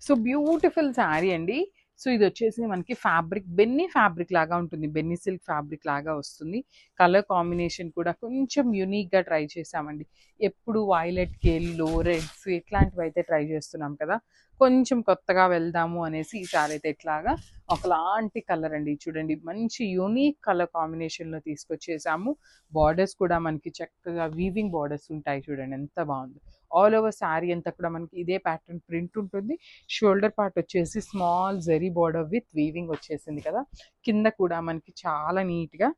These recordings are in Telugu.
సో బ్యూటిఫుల్ శారీ అండి. సో ఇది వచ్చేసి మనకి ఫ్యాబ్రిక్ బెన్నీ ఫ్యాబ్రిక్ లాగా ఉంటుంది. బెన్నీ సిల్క్ ఫ్యాబ్రిక్ లాగా వస్తుంది. కలర్ కాంబినేషన్ కూడా కొంచెం యూనిక్‌గా ట్రై చేశామండి. ఎప్పుడు వైలెట్‌కి యెల్లో, రెడ్స్ ఇట్లాంటివి అయితే ట్రై చేస్తున్నాం కదా! కొంచెం కొత్తగా వెళ్దాము అనేసి ఈసారి అయితే ఇట్లాగా ఒకలాంటి కలర్ అండి. చూడండి మంచి యూనిక్ కలర్ కాంబినేషన్‌లో తీసుకొచ్చేసాము. బార్డర్స్ కూడా మనకి చక్కగా వీవింగ్ బార్డర్స్ ఉంటాయి చూడండి ఎంత బావుందో. ఆల్ ఓవర్ శారీ అంతా కూడా మనకి ఇదే ప్యాటర్న్ ప్రింట్ ఉంటుంది. షోల్డర్ పార్ట్ వచ్చేసి small zari border with weaving వచ్చేసింది కదా! కింద కూడా మనకి చాలా నీట్‌గా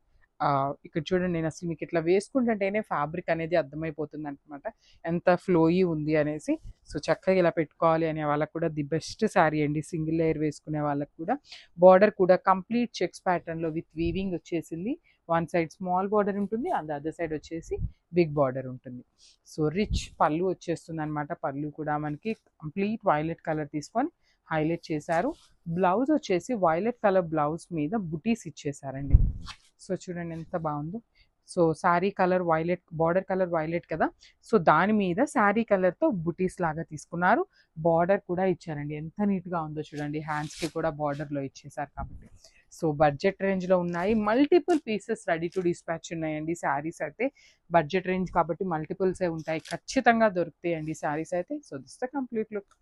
ఇక్కడ చూడండి నేను అసలు మీకు ఇట్లా వేసుకుంటుంటేనే ఫ్యాబ్రిక్ అనేది అర్థమైపోతుందనమాట. ఎంత ఫ్లోయీ ఉంది అనేసి. సో, చక్కగా ఇలా పెట్టుకోవాలి అనే వాళ్ళకి కూడా ది బెస్ట్ శారీ అండి. సింగిల్ లేయర్ వేసుకునే వాళ్ళకి కూడా. బార్డర్ కూడా కంప్లీట్ చెక్స్ ప్యాటర్న్‌లో విత్ వీవింగ్ వచ్చేసింది. వన్ సైడ్ స్మాల్ బార్డర్ ఉంటుంది. అండ్ ద అదర్ సైడ్ వచ్చేసి బిగ్ బార్డర్ ఉంటుంది. సో, రిచ్ పళ్ళు వచ్చేస్తుందనమాట. పళ్ళు కూడా మనకి కంప్లీట్ వైలెట్ కలర్ తీసుకొని హైలైట్ చేశారు. బ్లౌజ్ వచ్చేసి వైలెట్ కలర్ బ్లౌజ్ మీద బుటీస్ ఇచ్చేసారండి. సో, చూడండి ఎంత బావుందో. So, sari colour violet border colour violet కదా! సో, దాని మీద శారీ కలర్‌తో బుటీస్ లాగా తీసుకున్నారు. బార్డర్ కూడా ఇచ్చారండి. ఎంత నీట్‌గా ఉందో చూడండి. హ్యాండ్స్‌కి కూడా బార్డర్‌లో ఇచ్చేసారు కాబట్టి. సో, బడ్జెట్ రేంజ్‌లో ఉన్నాయి. Multiple pieces ready to dispatch ఉన్నాయండి శారీస్ అయితే. బడ్జెట్ రేంజ్ కాబట్టి మల్టిపుల్సే ఉంటాయి. ఖచ్చితంగా దొరుకుతాయండి శారీస్ అయితే. So, this the complete look.